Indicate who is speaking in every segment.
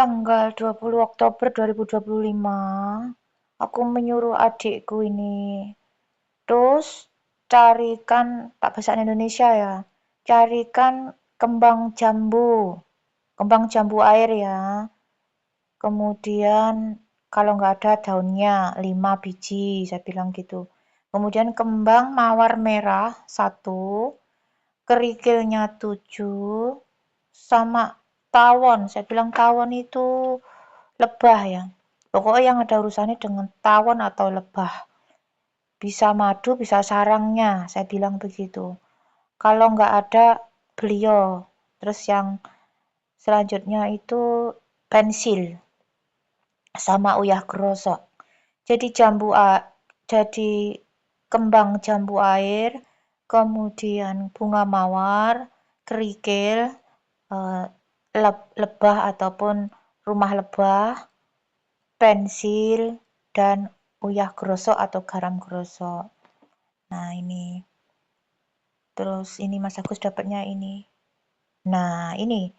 Speaker 1: Tanggal 20 Oktober 2025, aku menyuruh adikku ini, terus carikan, tak bahasa Indonesia ya, carikan kembang jambu air ya. Kemudian kalau nggak ada daunnya 5 biji, saya bilang gitu. Kemudian kembang mawar merah 1, kerikilnya 7, sama tawon. Saya bilang tawon itu lebah ya. Pokoknya yang ada urusannya dengan tawon atau lebah. Bisa madu, bisa sarangnya, saya bilang begitu. Kalau nggak ada, beliau. Terus yang selanjutnya itu pensil sama uyah grosok. Jadi jadi kembang jambu air, kemudian bunga mawar, kerikil, eh, lebah ataupun rumah lebah, pensil, dan uyah grosok atau garam grosok. Nah ini, terus ini Mas Agus dapatnya ini. Nah ini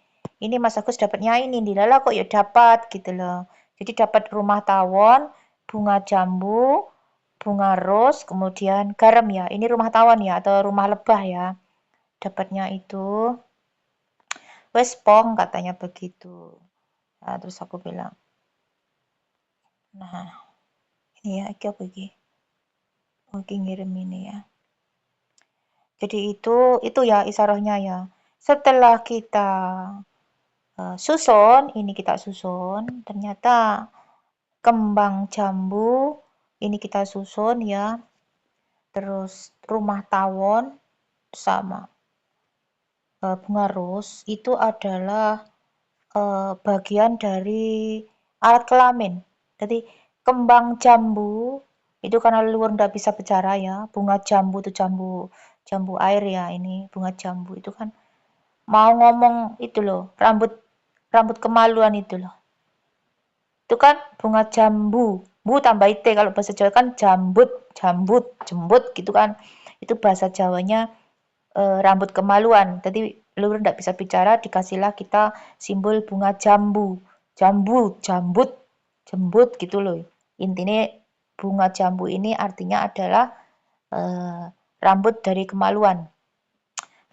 Speaker 1: Mas Agus dapatnya ini, dilala kok ya dapat gitu loh. Jadi dapat rumah tawon, bunga jambu, bunga ros, kemudian garam ya. Ini rumah tawon ya atau rumah lebah ya. Dapatnya itu wes pong katanya begitu. Nah, terus aku bilang, nah ini ya, iki apa iki? Oke ngirim ini ya. Jadi itu ya isarohnya ya. Setelah kita susun, ini kita susun, ternyata kembang jambu ini kita susun ya. Terus rumah tawon sama bunga ros itu adalah bagian dari alat kelamin. Jadi kembang jambu itu karena leluhur nggak bisa bicara ya. Bunga jambu itu jambu air ya, ini bunga jambu itu kan mau ngomong itu loh, rambut rambut kemaluan itu loh. Itu kan bunga jambu, bu tambah ite, kalau bahasa Jawa kan jambut, jambut, jembut gitu kan. Itu bahasa Jawanya rambut kemaluan. Jadi leluhur tidak bisa bicara, dikasihlah kita simbol bunga jambu, jambu, jambut, jembut gitu loh. Intinya bunga jambu ini artinya adalah rambut dari kemaluan.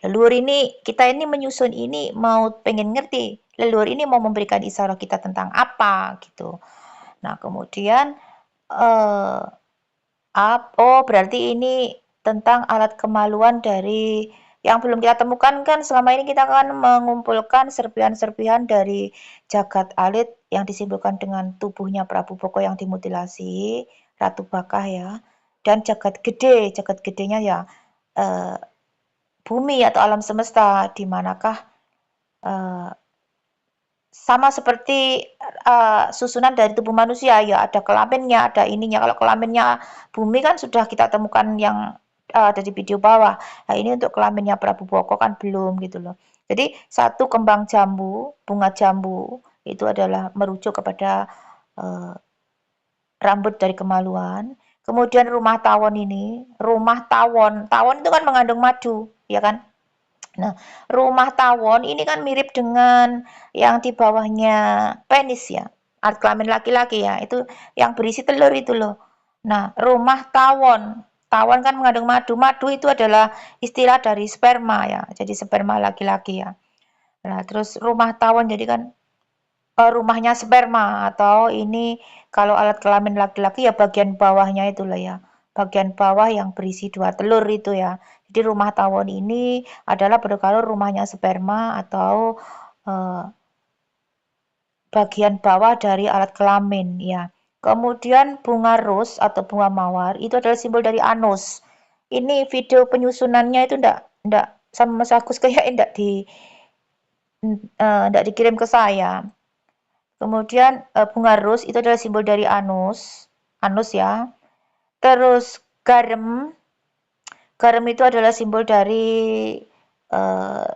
Speaker 1: Leluhur ini, kita ini menyusun ini mau pengen ngerti, leluhur ini mau memberikan isyarat kita tentang apa gitu. Nah, kemudian berarti ini tentang alat kemaluan dari yang belum kita temukan kan. Selama ini kita akan mengumpulkan serpihan-serpihan dari jagat alit yang disimbolkan dengan tubuhnya Prabu Boko yang dimutilasi, Ratu Bakah ya, dan jagat gede. Jagat gedenya ya bumi atau alam semesta, di manakah sama seperti susunan dari tubuh manusia ya, ada kelaminnya, ada ininya. Kalau kelaminnya bumi kan sudah kita temukan yang ada di video bawah. Nah, ini untuk kelaminnya Prabu Boko kan belum gitu loh. Jadi satu kembang jambu, bunga jambu itu adalah merujuk kepada rambut dari kemaluan. Kemudian rumah tawon ini, rumah tawon, tawon itu kan mengandung madu, ya kan? Nah, rumah tawon ini kan mirip dengan yang di bawahnya penis ya, alat kelamin laki-laki ya, itu yang berisi telur itu loh. Nah, rumah tawon, tawon kan mengandung madu, madu itu adalah istilah dari sperma ya, jadi sperma laki-laki ya. Nah, terus rumah tawon jadi kan rumahnya sperma, atau ini kalau alat kelamin laki-laki ya bagian bawahnya itu lah ya, bagian bawah yang berisi 2 telur itu ya. Jadi rumah tawon ini adalah kalau rumahnya sperma atau bagian bawah dari alat kelamin ya. Kemudian bunga ros atau bunga mawar itu adalah simbol dari anus. Ini video penyusunannya itu ndak sama Mas Agus kayak ndak dikirim ke saya. Kemudian bunga ros itu adalah simbol dari anus, anus ya. Terus garam, garam itu adalah simbol dari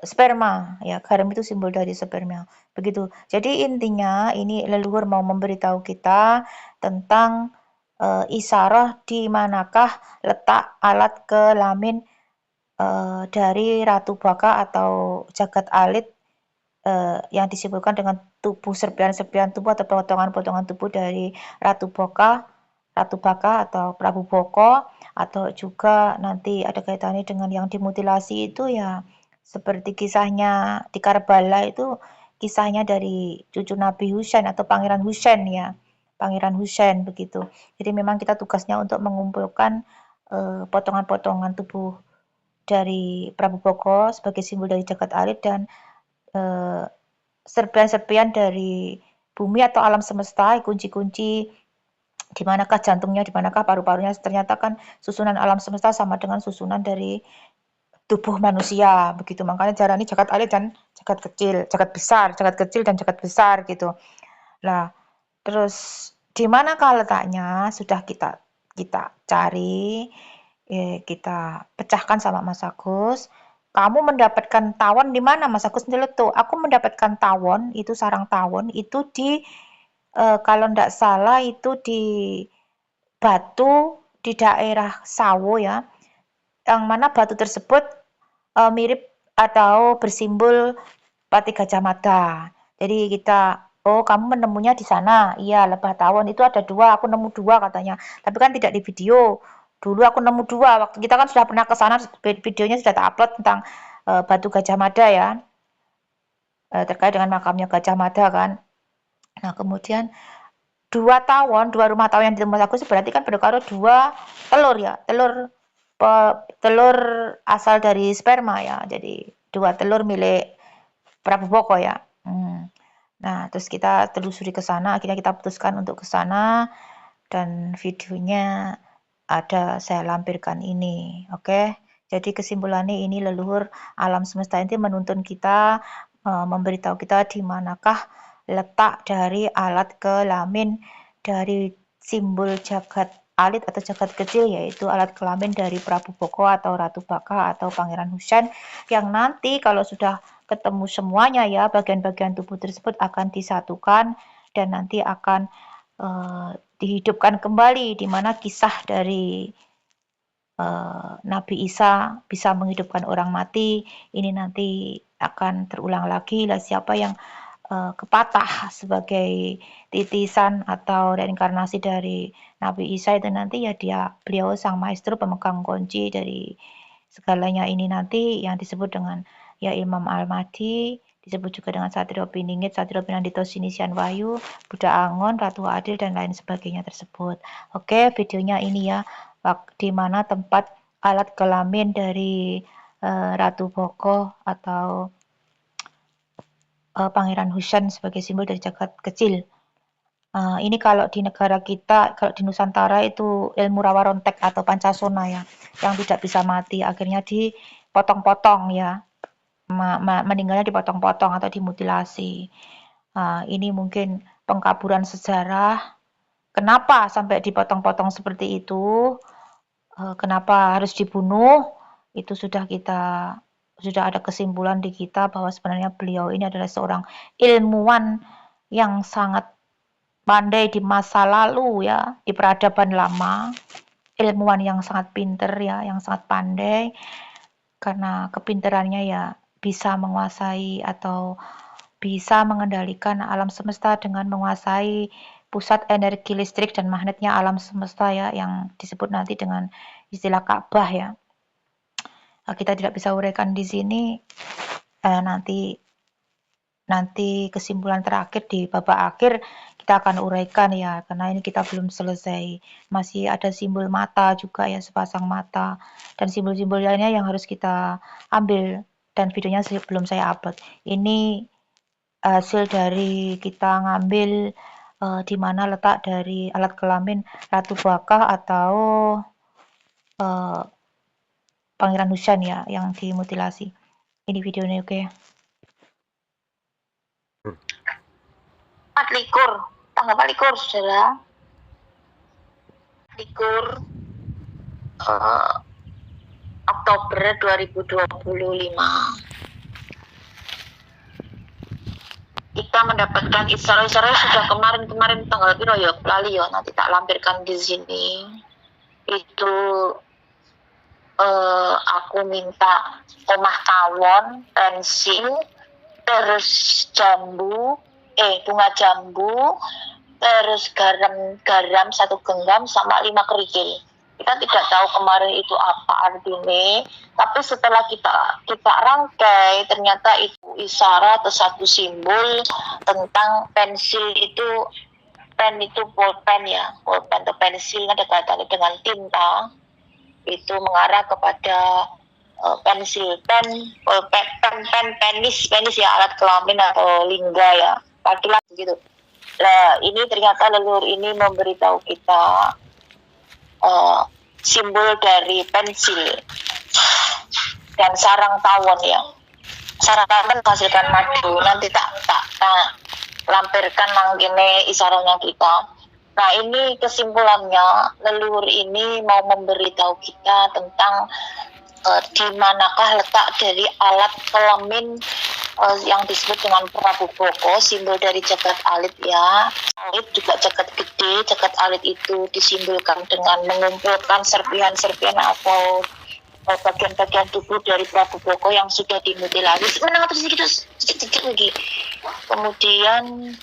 Speaker 1: sperma ya. Garam itu simbol dari sperma. Begitu. Jadi intinya ini leluhur mau memberitahu kita tentang isyarah di manakah letak alat kelamin dari Ratu Baka atau jagat alit yang disimpulkan dengan tubuh serpihan-serpihan tubuh atau potongan-potongan tubuh dari Ratu Baka atau Prabu Boko, atau juga nanti ada kaitannya dengan yang dimutilasi itu ya seperti kisahnya di Karbala itu kisahnya dari cucu Nabi Husain atau Pangeran Husain ya. Pangeran Husain begitu. Jadi memang kita tugasnya untuk mengumpulkan potongan-potongan tubuh dari Prabu Boko sebagai simbol dari jagat alit dan serpihan-serpihan dari bumi atau alam semesta, kunci-kunci di manakah jantungnya, di manakah paru-parunya. Ternyata kan susunan alam semesta sama dengan susunan dari tubuh manusia begitu. Makanya jarani jagat alit dan jagat kecil, jagat besar, jagat kecil dan jagat besar gitu. Nah, terus di manakah letaknya sudah kita cari, kita pecahkan sama Mas Agus. Kamu mendapatkan tawon di mana, Mas Agus? Nyeletuk. Aku mendapatkan tawon, itu sarang tawon, itu di kalau ndak salah itu di batu di daerah Sawo ya, yang mana batu tersebut mirip atau bersimbol Pati Gajah Mada. Jadi kita, oh kamu menemunya di sana, iya lebah tawon itu ada 2, aku nemu 2 katanya. Tapi kan tidak di video. Dulu aku nemu 2, waktu kita kan sudah pernah ke sana, videonya sudah tak-upload tentang Batu Gajah Mada ya, terkait dengan makamnya Gajah Mada kan. Nah kemudian 2 tawon, 2 rumah tawon yang ditemu aku berarti kan berkaro 2 telur ya, telur asal dari sperma ya. Jadi 2 telur milik Prabu Boko ya. Nah, terus kita telusuri ke sana, akhirnya kita putuskan untuk ke sana dan videonya ada saya lampirkan ini. Oke. Jadi kesimpulannya ini leluhur alam semesta ini menuntun kita, memberitahu kita di manakah letak dari alat kelamin dari simbol jagat alit atau jagat kecil, yaitu alat kelamin dari Prabu Boko atau Ratu Baka atau Pangeran Husain, yang nanti kalau sudah ketemu semuanya ya, bagian-bagian tubuh tersebut akan disatukan dan nanti akan dihidupkan kembali, di mana kisah dari Nabi Isa bisa menghidupkan orang mati. Ini nanti akan terulang lagi lah, siapa yang kepatah sebagai titisan atau reinkarnasi dari Nabi Isa itu nanti ya beliau sang maestro pemegang kunci dari segalanya ini nanti yang disebut dengan ya Imam Al-Mahdi, disebut juga dengan Satrio Piningit, Satrio Pinandito Sinisian Wahyu, Buddha Angon, Ratu Adil dan lain sebagainya tersebut. Oke, videonya ini ya, di mana tempat alat kelamin dari Ratu Boko atau Pangeran Husain sebagai simbol dari jagat kecil. Ini kalau di negara kita, kalau di Nusantara itu ilmu rawa rontek atau pancasona ya, yang tidak bisa mati, akhirnya dipotong-potong ya, meninggalnya dipotong-potong atau dimutilasi. Ini mungkin pengkaburan sejarah. Kenapa sampai dipotong-potong seperti itu? Kenapa harus dibunuh? Itu sudah ada kesimpulan di kita bahwa sebenarnya beliau ini adalah seorang ilmuwan yang sangat pandai di masa lalu ya, di peradaban lama, ilmuwan yang sangat pinter ya, yang sangat pandai, karena kepinterannya ya bisa menguasai atau bisa mengendalikan alam semesta dengan menguasai pusat energi listrik dan magnetnya alam semesta ya, yang disebut nanti dengan istilah Ka'bah ya. Kita tidak bisa uraikan di sini, nanti kesimpulan terakhir di babak akhir kita akan uraikan ya, karena ini kita belum selesai, masih ada simbol mata juga ya, sepasang mata dan simbol-simbol lainnya yang harus kita ambil, dan videonya belum saya upload. Ini hasil dari kita ngambil di mana letak dari alat kelamin Ratu Baka atau Pangeran Husain ya, yang dimutilasi. Ini videonya, oke. 24, tanggal 24 saudara. 24 Oktober 2025. Kita mendapatkan isyarat-isyarat sudah kemarin tanggal berapa ya, lali ya, nanti tak lampirkan di sini. Itu aku minta omah tawon, pensil, terus bunga jambu, terus garam 1 genggam sama 5 kerikil. Kita tidak tahu kemarin itu apa artinya, tapi setelah kita rangkai ternyata itu isyarat atau satu simbol tentang pensil itu, pen itu pulpen ya, pulpen atau pensil ada kaitannya dengan tinta, itu mengarah kepada pensil, pulpen, penis ya, alat kelamin atau lingga ya, laki-laki gitu. Nah, ini ternyata leluhur ini memberitahu kita simbol dari pensil dan sarang tawon ya. Sarang tawon menghasilkan madu. Nanti tak lampirkan mangkene isarannya kita. Nah, ini kesimpulannya, leluhur ini mau memberitahu kita tentang di manakah letak dari alat kelamin yang disebut dengan Prabu Boko, simbol dari jagat alit ya. Alit juga jagat gede, jagat alit itu disimbolkan dengan mengumpulkan serpihan-serpihan atau bagian-bagian tubuh dari Prabu Boko yang sudah dimutilasi. Menang terus sedikit lagi. Kemudian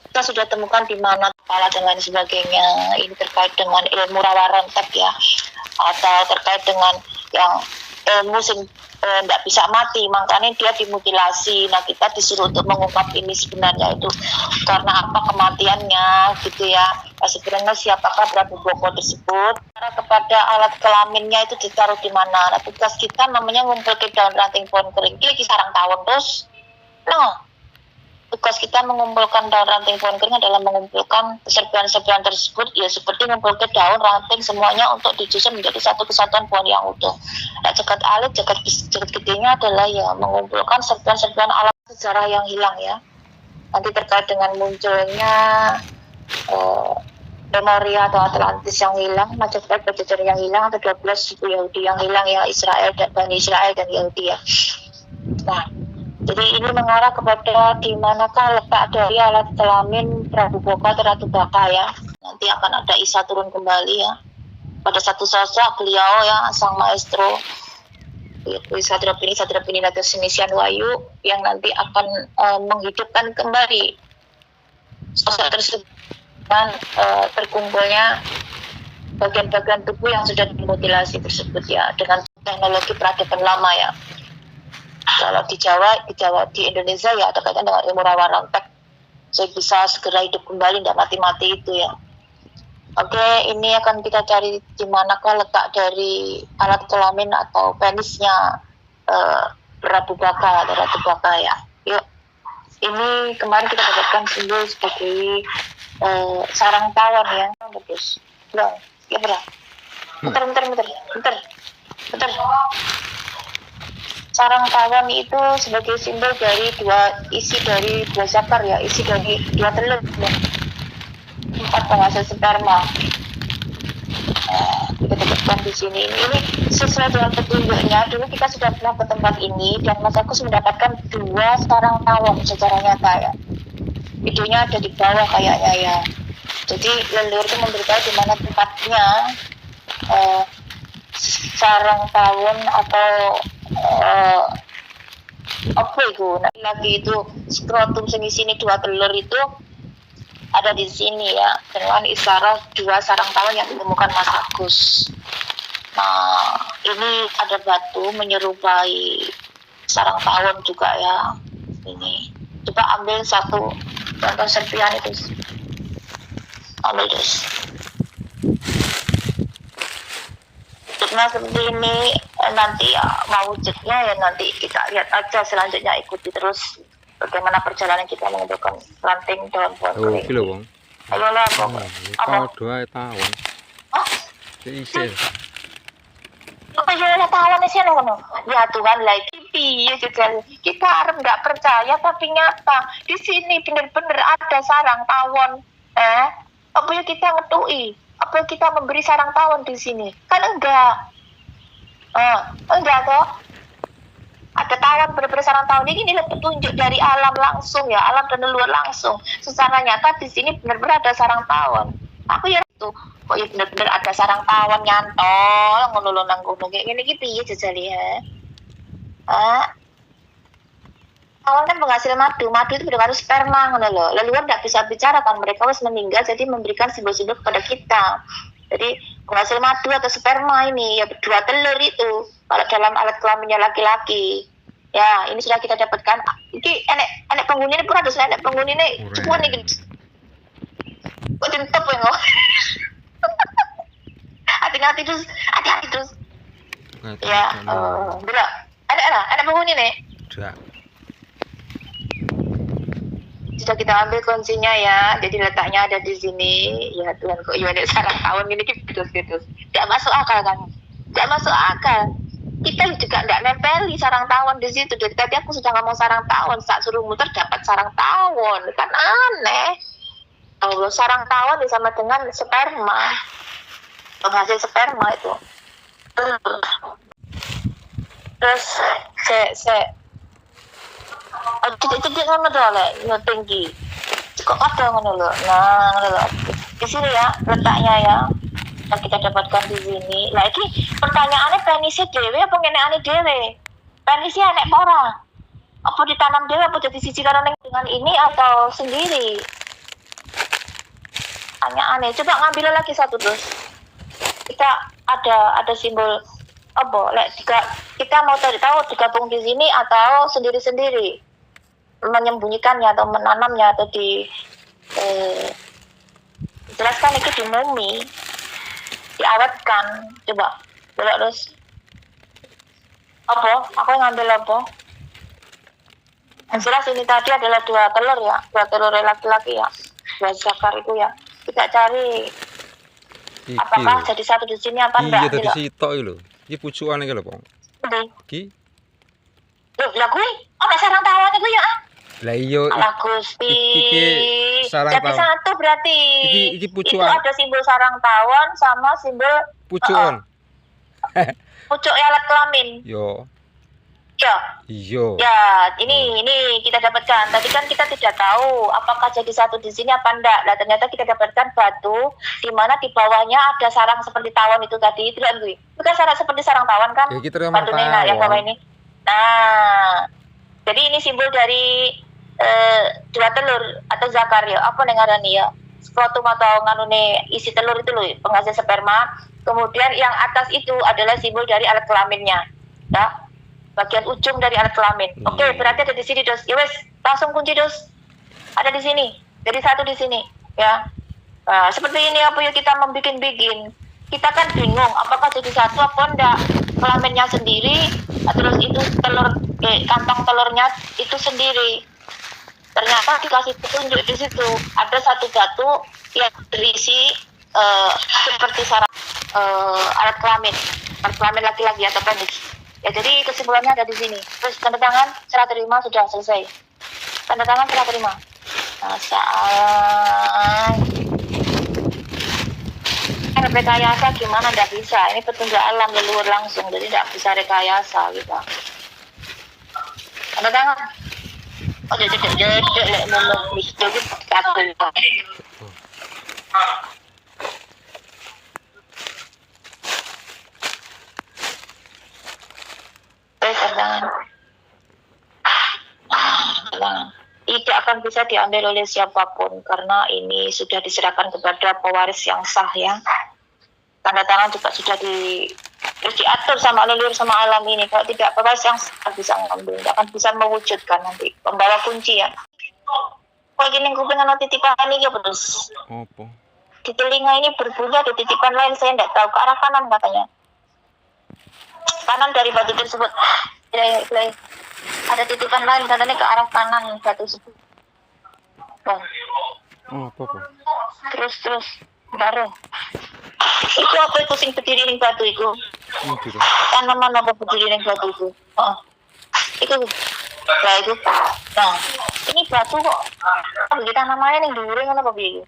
Speaker 1: kita sudah temukan di mana kepala dan lain sebagainya. Ini terkait dengan ilmu rawa rontek ya, atau terkait dengan yang ilmu tidak bisa mati, makanya dia dimutilasi. Nah, kita disuruh untuk mengungkap ini sebenarnya itu karena apa kematiannya gitu ya. Nah, sebenarnya siapakah Prabu Boko tersebut, karena kepada alat kelaminnya itu ditaruh di mana. Nah, tugas kita namanya ngumpulkan daun ranting pohon kering, lagi sarang tawon terus. Nah, tugas kita mengumpulkan daun ranting pohon kering adalah mengumpulkan serpihan-serpihan tersebut ya, seperti mengumpulkan daun ranting semuanya untuk disusun menjadi satu kesatuan pohon yang utuh. Nah, jagat alit, jagat gedenya adalah ya mengumpulkan serpihan-serpihan alat sejarah yang hilang ya. Nanti terkait dengan munculnya Lemuria atau Atlantis yang hilang, Majapahit Pajajaran yang hilang, atau 12 suku Yahudi yang hilang ya, Israel dan Bani Israel dan Yahudi ya. Nah, jadi ini mengarah kepada di manakah letak dari alat kelamin Prabu Boko atau Ratu Baka ya. Nanti akan ada Isa turun kembali ya. Pada satu sosok beliau ya, sang maestro Satria Pini Ratu Senisian Wayu yang nanti akan menghidupkan kembali sosok tersebut dan terkumpulnya bagian-bagian tubuh yang sudah dimutilasi tersebut ya, dengan teknologi peradaban lama ya. Kalau di Jawa di Indonesia ya ada kaitan dengan ilmu rawa rontek, saya bisa segera hidup kembali, tidak mati-mati itu ya. Oke, ini akan kita cari di manakah letak dari alat kelamin atau penisnya Prabu Baka atau Ratu Baka ya. Yuk, ini kemarin kita dapatkan simbol sebagai sarang tawon ya. Bagus. Belum, ya berat. Bentar. Sarang tawon itu sebagai simbol dari isi dari dua zakar ya, isi dari 2 telur ya. 4 penghasil sperma. Kita dapatkan di sini. Ini sesuai dengan petunjuknya. Dulu kita sudah pernah ke tempat ini dan Mas Agus mendapatkan 2 sarang tawon secara nyata ya. Videonya ada di bawah kayaknya ya. Jadi leluhur itu memberitahu di mana tempatnya sarang tawon atau apa itu? Nah, lagi itu skrotum sini 2 telur itu ada di sini ya, dengan isyarat 2 sarang tawon yang ditemukan Mas Agus. Nah, ini ada batu menyerupai sarang tawon juga ya. Ini coba ambil satu contoh serpihan itu, ambil terus. Wujudnya seperti ini, nanti ya mau wujudnya ya nanti kita lihat aja, selanjutnya ikuti terus bagaimana perjalanan kita mengumpulkan ranting daun pohon kering.
Speaker 2: Oke lho, Wong.
Speaker 1: Ayo lah,
Speaker 2: Apa? 2 tahun. Isi.
Speaker 1: Apa ya tawon sih ngono? Ya Tuhan lah, piye jajal. Kita arep nggak percaya tapi nyata. Di sini benar-benar ada sarang tawon. Apa ya kita ngetui? Apa kita memberi sarang tawon di sini? Kan enggak. Enggak kok. Ada tawon, benar-benar sarang tawon. Ini adalah petunjuk dari alam langsung ya, alam dan leluhur langsung. Secara nyata di sini benar-benar ada sarang tawon. Aku ya itu, kok ya benar-benar ada sarang tawon nyantol, ngono nang ngono kayak gini gitu ya jajal ya. Tawon kan penghasil madu. Madu itu berpengaruh sperma ngono lho. Leluhur tidak bisa bicara kan, mereka harus meninggal jadi memberikan simbol-simbol kepada kita. Jadi penghasil madu atau sperma ini ya dua telur itu kalau dalam alat kelaminnya laki-laki. Ya, ini sudah kita dapatkan. Ini enek penghuni ini pun ada enek penghuni ini cuman nih. Kok dintep ya kok. Hati-hati terus. Ya, berak. Ada penghuni nih. Sudah kita ambil kuncinya ya. Jadi letaknya ada di sini. Ya Tuhan, kok ya ada sarang tawon ini gitu. Tidak masuk akal kan? Tidak masuk akal. Kita juga tidak nempeli sarang tawon di situ. Dari tadi aku sudah ngomong sarang tawon, saat suruh muter dapat sarang tawon, kan aneh. Allah, sarang tawon sama dengan sperma, penghasil sperma itu. Terus tidak ngono lek tinggi. Kok ada ngono lho. Nah, ngono lho. Di sini ya letaknya ya. Yang kita dapatkan di sini. Lah iki pertanyaannya penisi dhewe apa ngenekane dhewe? Penisi enek apa ora? Apa ditanam dhewe apa jadi siji karo dengan ini atau sendiri? Aneh. Coba ngambil lagi satu terus. Kita ada simbol apa? Lek kita mau cari tahu digabung di sini atau sendiri-sendiri menyembunyikannya atau menanamnya atau jelaskan itu di mumi diawetkan. Coba belok terus apa? Aku ngambil apa? Yang jelas ini tadi adalah dua telur laki-laki ya, dua zakar itu ya. Kita cari apakah jadi satu di sini apa enggak?
Speaker 2: Iya dari sitok lho. Iki pucukan iki lho, Pong. Iki.
Speaker 1: Lah kuwi ana sarang tawon iku ya.
Speaker 2: Lah iya.
Speaker 1: Lah Gusti.
Speaker 2: Iki sarang tawon.
Speaker 1: Jadi satu berarti.
Speaker 2: Iki pucukan.
Speaker 1: Itu ada simbol sarang tawon sama simbol
Speaker 2: pucukan.
Speaker 1: Pucuk alat kelamin.
Speaker 2: Yo.
Speaker 1: Ya.
Speaker 2: Iya.
Speaker 1: Ya, ini kita dapatkan. Tadi kan kita tidak tahu apakah jadi satu di sini apa enggak. Nah, ternyata kita dapatkan batu di mana di bawahnya ada sarang seperti tawon itu tadi. Itu kan gue. Itu kan sarang seperti sarang tawon kan?
Speaker 2: Ya, kita
Speaker 1: batu Nena yang bawah ini. Nah, jadi ini simbol dari dua telur atau zakar ya. Apa nengarani ya? Skrotum atau nganune isi telur itu loh, penghasil sperma. Kemudian yang atas itu adalah simbol dari alat kelaminnya. Ya. Bagian ujung dari alat kelamin. Oke, berarti ada di sini, Dos. Ya wes, langsung kunci, Dos. Ada di sini. Jadi satu di sini, ya. Nah, seperti ini apa ya kita membikin-bikin. Kita kan bingung apakah jadi satu apa enggak. Kelaminnya sendiri, terus itu kantong telurnya itu sendiri. Ternyata dikasih petunjuk di situ. Ada satu batu yang berisi seperti sarang alat kelamin laki-laki atau penis. Ya, jadi kesimpulannya ada di sini. Terus tanda tangan, serah terima, sudah selesai. Tanda tangan, serah terima. Rekayasa gimana? Nggak bisa. Ini petunjuk alam leluhur langsung, jadi nggak bisa rekayasa kita. Tanda tangan. Oh, jadi tidak akan bisa diambil oleh siapapun karena ini sudah diserahkan kepada pewaris yang sah ya. Tanda tangan juga sudah diatur sama leluhur sama alam ini. Kalau tidak pewaris yang sah bisa mengambil, tidak akan bisa mewujudkan nanti pembawa kunci ya. Kalau gini kuping ana titipan ini ya terus.
Speaker 2: Apa?
Speaker 1: Di telinga ini berbunyi ada titipan lain, saya tidak tahu, ke arah kanan katanya. Kanan dari batu tersebut. Ya. Ada titipan lain katanya ke arah kanan batu tersebut.
Speaker 2: Apa?
Speaker 1: Terus baru. Itu apa itu sing berdiri ning batu itu?
Speaker 2: Itu.
Speaker 1: Tanaman apa berdiri ning batu itu? Itu. Nah, itu. Nah, ini batu kok begitu namanya ning dhuwure ngono apa piye?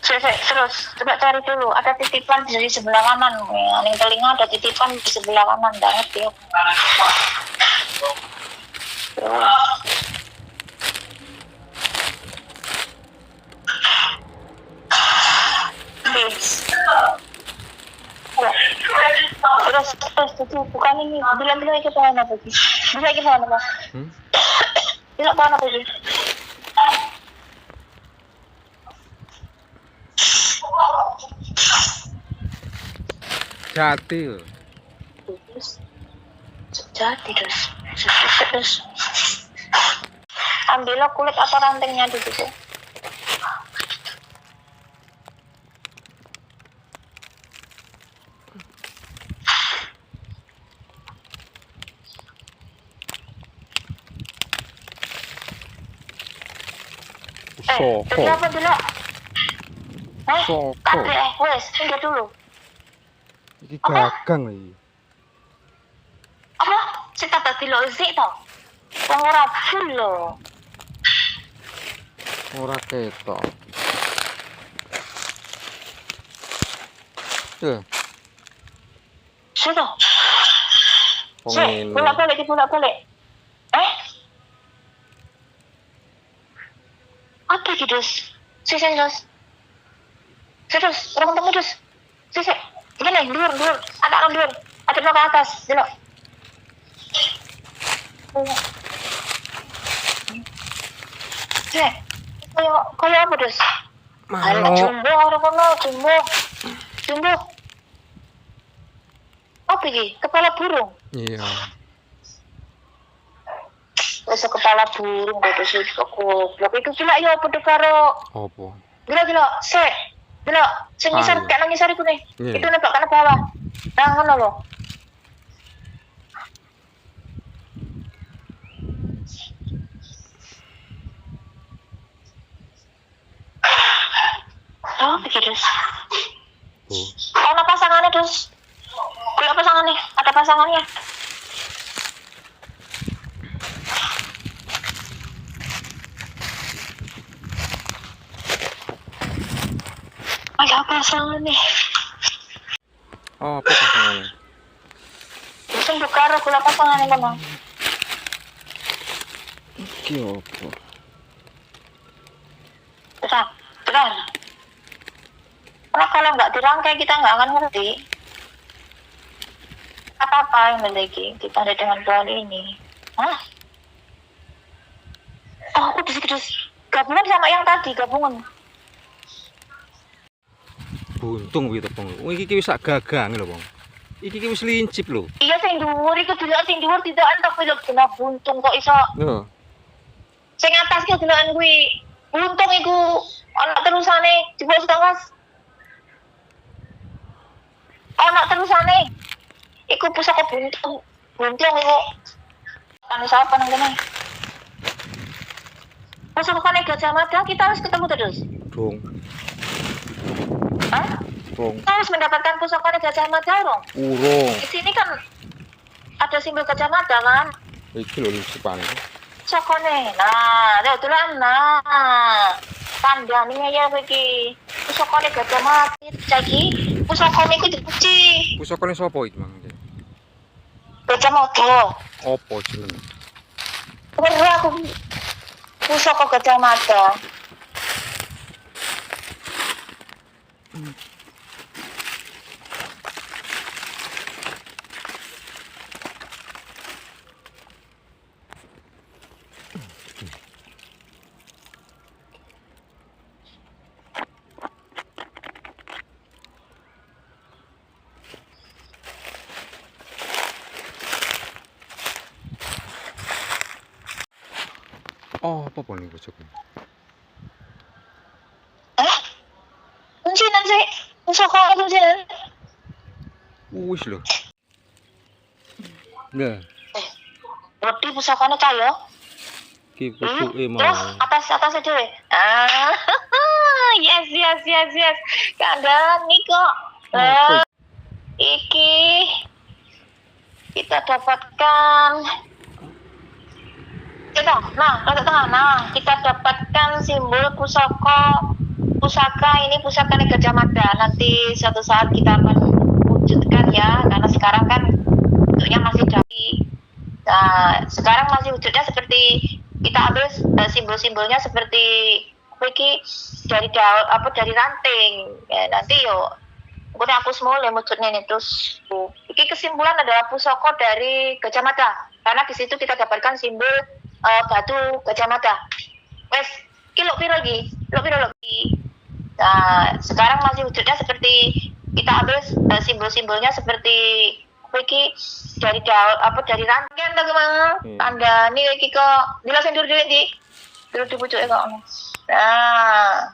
Speaker 1: Terus coba cari dulu, ada titipan di sebelah kanan. Ning telinga ada titipan di sebelah kanan, enggak ngerti ya. Terus bukan ini bilang ke mana apa sih? Bisa ke mana, Pak? Delok pohon apa iki?
Speaker 2: Jati lho.
Speaker 1: Jadi terus. Ambil kulit atau rantingnya di situ.
Speaker 2: Soko.
Speaker 1: Apa dulu?
Speaker 2: Soko.
Speaker 1: Kabeh wes, tinggal dulu.
Speaker 2: Iki gagang iki.
Speaker 1: Apa? Sing tak dadi lozik to. Wong ora full lho.
Speaker 2: Ora ketok. Ya,
Speaker 1: Sudah.
Speaker 2: pengin.
Speaker 1: Bolak-balik. Apa gitu, Dus? Sisi, Dus. Terus, orang temu, Dus. Sisi. Gini, dur. Ada dur. Ada ke atas, dulu. Sisi. Kayak apa, Dus? Alah, jumbo, orang kono, jumbo. Apa iki? Kepala burung.
Speaker 2: Iya.
Speaker 1: Wes kepala burung kok terus goblok iku gila ya padha karo
Speaker 2: Apa?
Speaker 1: gila sik gila sing ngisar
Speaker 2: Iya.
Speaker 1: kayak ngisar iku nih
Speaker 2: Iya.
Speaker 1: itu nebak kana bawah nah ngono lho oh pikir Dus
Speaker 2: Oh.
Speaker 1: ono pasangannya Dus gila pasangannya ada pasangannya ada pasangannya
Speaker 2: Oh, apa pasangannya?
Speaker 1: sing karo gula pasangannya kono
Speaker 2: Iki apa?
Speaker 1: Terang. Karena kalau nggak dirangkai kita nggak akan ngerti apa yang memiliki kita ada dengan pohon ini. Hah? Oh, aku gabungan sama yang tadi gabungan.
Speaker 2: Buntung gitu, Bang. Oh, iki wis sak gagang lho, Bang. Iki wis lincip lho.
Speaker 1: Iya sing dhuwur iku delok sing dhuwur tidak entuk film kena buntung kok iso.
Speaker 2: Yo.
Speaker 1: Sing atas ki delokan kuwi buntung iku ana terusane coba setengah. Ana terusane. Iku pusaka buntung. Buntung iku. Kan siapa nang kene? Pusaka Gajah Mada kita harus ketemu terus.
Speaker 2: Dong.
Speaker 1: Hah?
Speaker 2: Dong.
Speaker 1: Kita harus mendapatkan pusaka Gajah Mada dong.
Speaker 2: Urung.
Speaker 1: Di sini kan ada simbol Gajah Mada kan?
Speaker 2: Iki lho lincipane.
Speaker 1: Pusakane. Nah, lho tulan nah. Tandane ya iki. Pusakane Gajah Mada iki. Pusakane iku dicuci.
Speaker 2: Pusakane sapa iki, Mang?
Speaker 1: Gajah Mada.
Speaker 2: Apa jenenge?
Speaker 1: Bener aku pusaka Gajah Mada.
Speaker 2: Oh, apa pon iki bojone?
Speaker 1: Kuncinan sih. Pusaka kuncinan.
Speaker 2: Wis lho. Nah,
Speaker 1: Wedi pusakane kaya.
Speaker 2: iki pucuke
Speaker 1: Terus
Speaker 2: mau.
Speaker 1: atas dhewe. Ah, yes. Kandhani kok.
Speaker 2: Apa
Speaker 1: Iki kita dapatkan kita dapatkan simbol pusaka ini pusaka Gajah Mada. Nanti suatu saat kita akan wujudkan ya, karena sekarang kan bentuknya masih jadi. Nah, sekarang masih wujudnya seperti kita ambil simbol-simbolnya seperti iki dari dari ranting. Ya, nanti kemudian aku mulai wujudnya ini terus. Iki kesimpulan adalah pusaka dari Gajah Mada. Karena di situ kita dapatkan simbol
Speaker 3: Batu Gajah Mada. Wes, kilo piro lagi? Kilo piro lagi? Nah, sekarang masih wujudnya seperti kita ambil simbol-simbolnya seperti iki dari dari rangkaian to Mang. Tanda nih iki kok dilasin dulu di pucuk kok. Nah,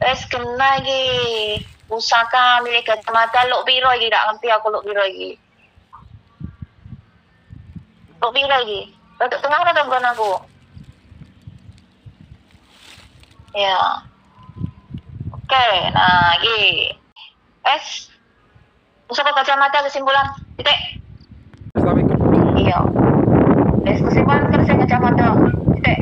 Speaker 3: wes kena iki. Pusaka milik Gajah Mada luk piro iki? Gak ngerti aku luk piro iki. Luk piro iki? Untuk tengah atau bukan aku? Ya. Oke, nah iki. Pusaka Gajah Mada kesimpulan. Titik.
Speaker 2: Tapi
Speaker 3: Iya. Kesimpulan kerja Gajah Mada. Titik.